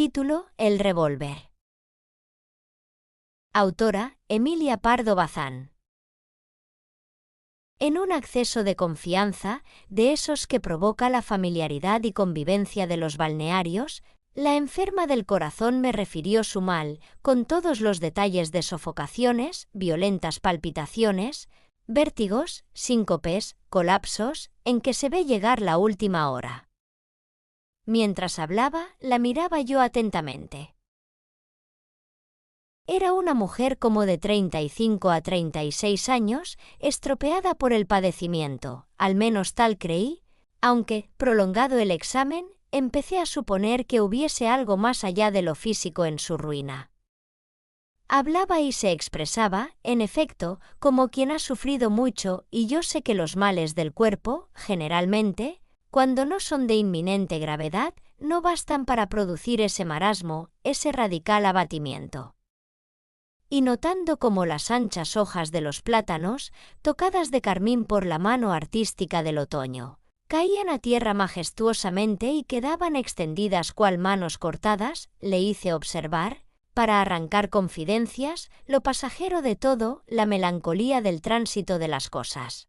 Título: El revólver. Autora: Emilia Pardo Bazán. En un acceso de confianza, de esos que provoca la familiaridad y convivencia de los balnearios, la enferma del corazón me refirió su mal, con todos los detalles de sofocaciones, violentas palpitaciones, vértigos, síncopes, colapsos, en que se ve llegar la última hora. Mientras hablaba, la miraba yo atentamente. Era una mujer como de 35 a 36 años, estropeada por el padecimiento, al menos tal creí, aunque, prolongado el examen, empecé a suponer que hubiese algo más allá de lo físico en su ruina. Hablaba y se expresaba, en efecto, como quien ha sufrido mucho, y yo sé que los males del cuerpo, generalmente, cuando no son de inminente gravedad, no bastan para producir ese marasmo, ese radical abatimiento. Y notando cómo las anchas hojas de los plátanos, tocadas de carmín por la mano artística del otoño, caían a tierra majestuosamente y quedaban extendidas cual manos cortadas, le hice observar, para arrancar confidencias, lo pasajero de todo, la melancolía del tránsito de las cosas.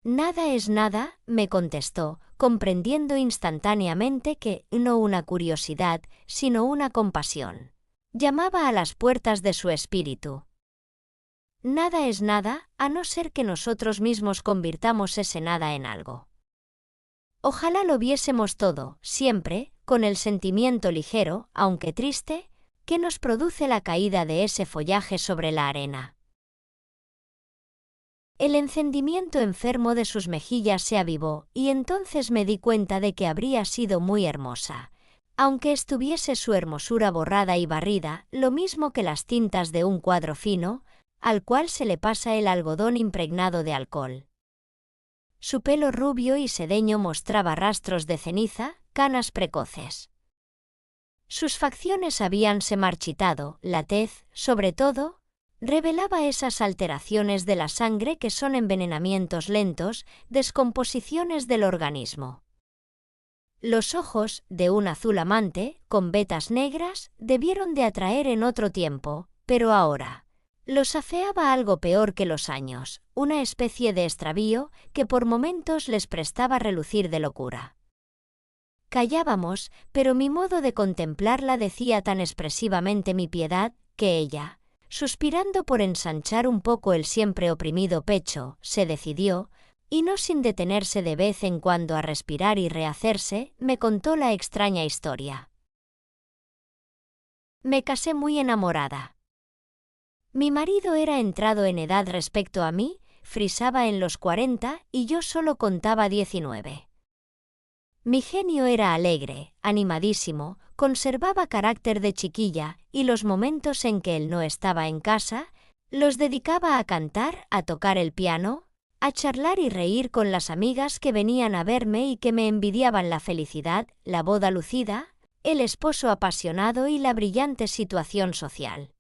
Nada es nada, me contestó, comprendiendo instantáneamente que, no una curiosidad, sino una compasión, llamaba a las puertas de su espíritu. Nada es nada, a no ser que nosotros mismos convirtamos ese nada en algo. Ojalá lo viésemos todo, siempre, con el sentimiento ligero, aunque triste, que nos produce la caída de ese follaje sobre la arena. El encendimiento enfermo de sus mejillas se avivó, y entonces me di cuenta de que habría sido muy hermosa, aunque estuviese su hermosura borrada y barrida, lo mismo que las tintas de un cuadro fino, al cual se le pasa el algodón impregnado de alcohol. Su pelo rubio y sedeño mostraba rastros de ceniza, canas precoces. Sus facciones habíanse marchitado, la tez, sobre todo, revelaba esas alteraciones de la sangre que son envenenamientos lentos, descomposiciones del organismo. Los ojos, de un azul amante, con vetas negras, debieron de atraer en otro tiempo, pero ahora los afeaba algo peor que los años, una especie de extravío que por momentos les prestaba relucir de locura. Callábamos, pero mi modo de contemplarla decía tan expresivamente mi piedad, que ella, suspirando por ensanchar un poco el siempre oprimido pecho, se decidió, y no sin detenerse de vez en cuando a respirar y rehacerse, me contó la extraña historia. Me casé muy enamorada. Mi marido era entrado en edad respecto a mí, frisaba en los 40 y yo solo contaba 19. Mi genio era alegre, animadísimo, conservaba carácter de chiquilla, y los momentos en que él no estaba en casa, los dedicaba a cantar, a tocar el piano, a charlar y reír con las amigas que venían a verme y que me envidiaban la felicidad, la boda lucida, el esposo apasionado y la brillante situación social.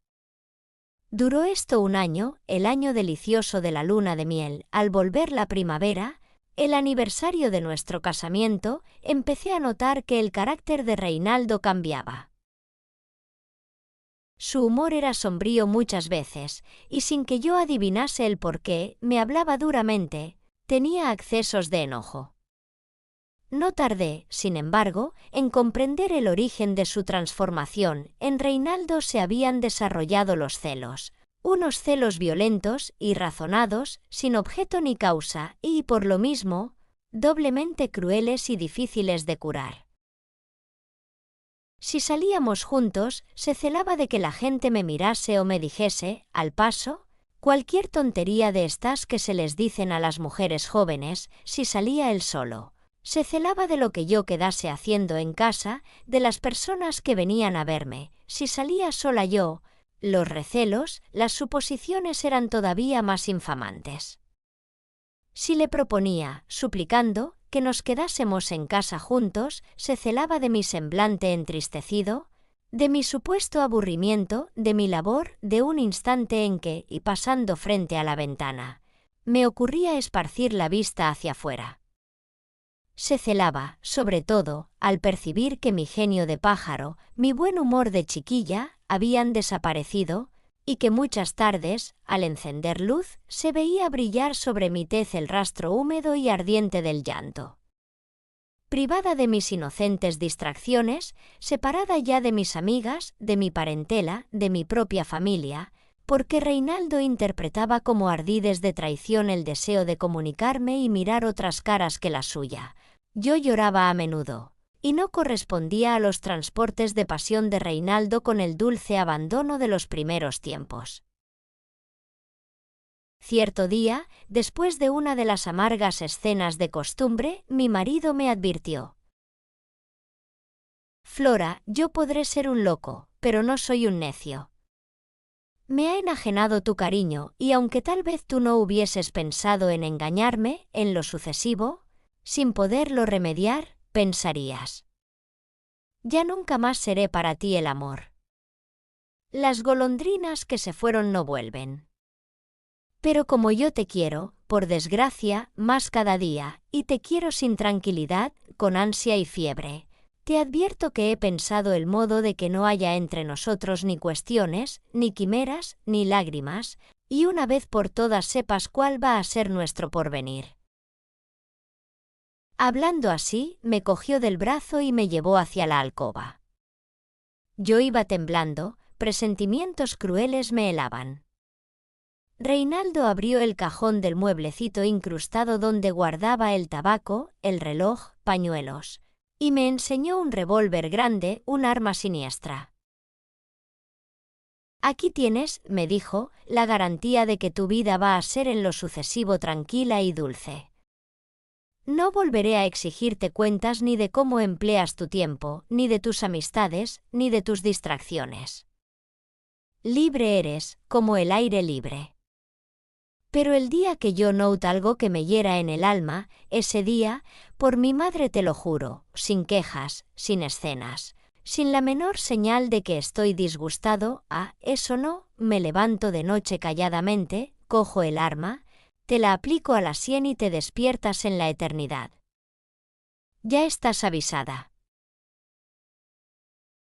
Duró esto un año, el año delicioso de la luna de miel. Al volver la primavera, el aniversario de nuestro casamiento, empecé a notar que el carácter de Reinaldo cambiaba. Su humor era sombrío muchas veces, y sin que yo adivinase el porqué, me hablaba duramente, tenía accesos de enojo. No tardé, sin embargo, en comprender el origen de su transformación. En Reinaldo se habían desarrollado los celos, unos celos violentos, irrazonados, sin objeto ni causa, y, por lo mismo, doblemente crueles y difíciles de curar. Si salíamos juntos, se celaba de que la gente me mirase o me dijese, al paso, cualquier tontería de estas que se les dicen a las mujeres jóvenes, si salía él solo. Se celaba de lo que yo quedase haciendo en casa, de las personas que venían a verme, si salía sola yo. Los recelos, las suposiciones eran todavía más infamantes. Si le proponía, suplicando, que nos quedásemos en casa juntos, se celaba de mi semblante entristecido, de mi supuesto aburrimiento, de mi labor, de un instante en que, y pasando frente a la ventana, me ocurría esparcir la vista hacia afuera. se celaba, sobre todo, al percibir que mi genio de pájaro, mi buen humor de chiquilla, habían desaparecido, y que muchas tardes, al encender luz, se veía brillar sobre mi tez el rastro húmedo y ardiente del llanto. Privada de mis inocentes distracciones, separada ya de mis amigas, de mi parentela, de mi propia familia, porque Reinaldo interpretaba como ardides de traición el deseo de comunicarme y mirar otras caras que la suya. Yo lloraba a menudo, y no correspondía a los transportes de pasión de Reinaldo con el dulce abandono de los primeros tiempos. Cierto día, después de una de las amargas escenas de costumbre, mi marido me advirtió: «Flora, yo podré ser un loco, pero no soy un necio. Me ha enajenado tu cariño, y aunque tal vez tú no hubieses pensado en engañarme, en lo sucesivo, sin poderlo remediar, pensarías: ya nunca más seré para ti el amor. Las golondrinas que se fueron no vuelven. Pero como yo te quiero, por desgracia, más cada día, y te quiero sin tranquilidad, con ansia y fiebre, te advierto que he pensado el modo de que no haya entre nosotros ni cuestiones, ni quimeras, ni lágrimas, y una vez por todas sepas cuál va a ser nuestro porvenir». Hablando así, me cogió del brazo y me llevó hacia la alcoba. Yo iba temblando, presentimientos crueles me helaban. Reinaldo abrió el cajón del mueblecito incrustado donde guardaba el tabaco, el reloj, pañuelos, y me enseñó un revólver grande, un arma siniestra. «Aquí tienes», me dijo, «la garantía de que tu vida va a ser en lo sucesivo tranquila y dulce. No volveré a exigirte cuentas ni de cómo empleas tu tiempo, ni de tus amistades, ni de tus distracciones. Libre eres, como el aire libre. Pero el día que yo note algo que me hiera en el alma, ese día, por mi madre te lo juro, sin quejas, sin escenas, sin la menor señal de que estoy disgustado, eso no, me levanto de noche calladamente, cojo el arma, te la aplico a la sien y te despiertas en la eternidad. Ya estás avisada».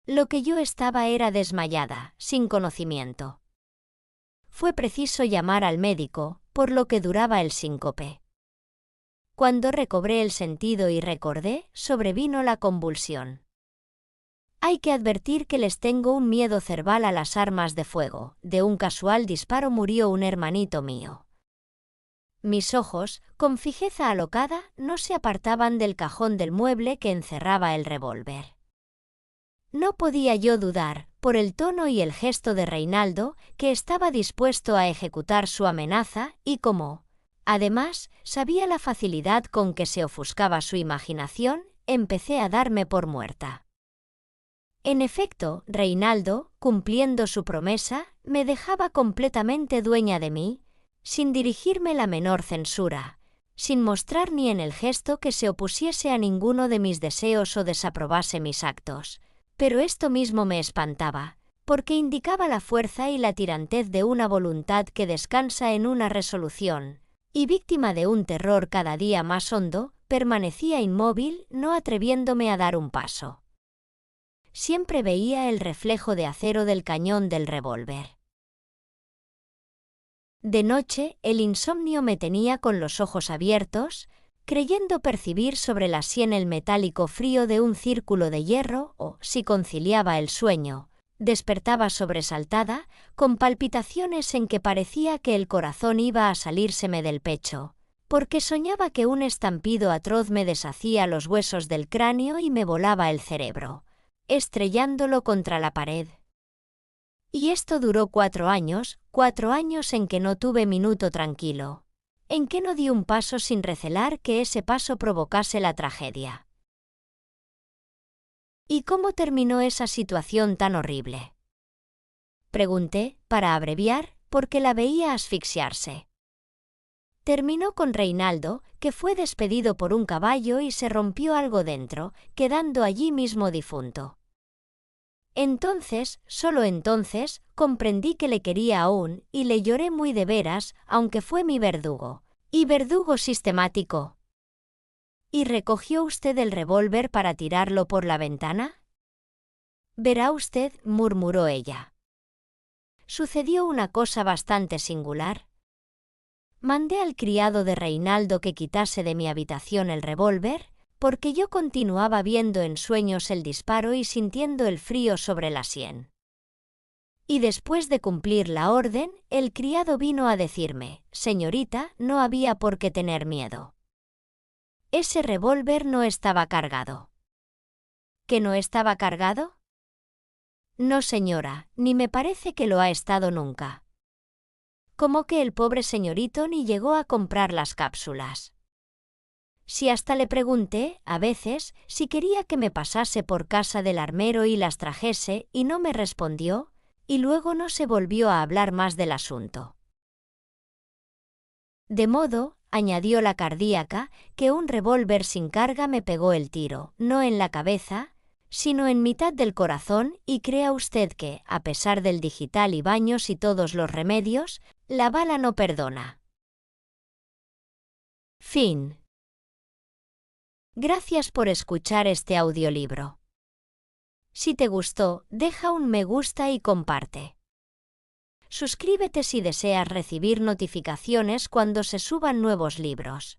Lo que yo estaba era desmayada, sin conocimiento. Fue preciso llamar al médico, por lo que duraba el síncope. Cuando recobré el sentido y recordé, sobrevino la convulsión. Hay que advertir que les tengo un miedo cerval a las armas de fuego. De un casual disparo murió un hermanito mío. Mis ojos, con fijeza alocada, no se apartaban del cajón del mueble que encerraba el revólver. No podía yo dudar, por el tono y el gesto de Reinaldo, que estaba dispuesto a ejecutar su amenaza y como, además, sabía la facilidad con que se ofuscaba su imaginación, empecé a darme por muerta. En efecto, Reinaldo, cumpliendo su promesa, me dejaba completamente dueña de mí, sin dirigirme la menor censura, sin mostrar ni en el gesto que se opusiese a ninguno de mis deseos o desaprobase mis actos. Pero esto mismo me espantaba, porque indicaba la fuerza y la tirantez de una voluntad que descansa en una resolución, y víctima de un terror cada día más hondo, permanecía inmóvil, no atreviéndome a dar un paso. Siempre veía el reflejo de acero del cañón del revólver. De noche, el insomnio me tenía con los ojos abiertos, creyendo percibir sobre la sien el metálico frío de un círculo de hierro o, si conciliaba el sueño, despertaba sobresaltada, con palpitaciones en que parecía que el corazón iba a salírseme del pecho, porque soñaba que un estampido atroz me deshacía los huesos del cráneo y me volaba el cerebro, estrellándolo contra la pared. Y esto duró 4 años en que no tuve minuto tranquilo, en que no di un paso sin recelar que ese paso provocase la tragedia. ¿Y cómo terminó esa situación tan horrible?, pregunté, para abreviar, porque la veía asfixiarse. Terminó con Reinaldo, que fue despedido por un caballo y se rompió algo dentro, quedando allí mismo difunto. Entonces, solo entonces, comprendí que le quería aún, y le lloré muy de veras, aunque fue mi verdugo, y verdugo sistemático. ¿Y recogió usted el revólver para tirarlo por la ventana? Verá usted, murmuró ella. Sucedió una cosa bastante singular. Mandé al criado de Reinaldo que quitase de mi habitación el revólver, porque yo continuaba viendo en sueños el disparo y sintiendo el frío sobre la sien. Y después de cumplir la orden, el criado vino a decirme: «Señorita, no había por qué tener miedo. Ese revólver no estaba cargado». ¿Que no estaba cargado? No, señora, ni me parece que lo ha estado nunca. Como que el pobre señorito ni llegó a comprar las cápsulas. Si hasta le pregunté, a veces, si quería que me pasase por casa del armero y las trajese, y no me respondió, y luego no se volvió a hablar más del asunto. De modo, añadió la cardíaca, que un revólver sin carga me pegó el tiro, no en la cabeza, sino en mitad del corazón, y crea usted que, a pesar del digital y baños y todos los remedios, la bala no perdona. Fin. Gracias por escuchar este audiolibro. Si te gustó, deja un me gusta y comparte. Suscríbete si deseas recibir notificaciones cuando se suban nuevos libros.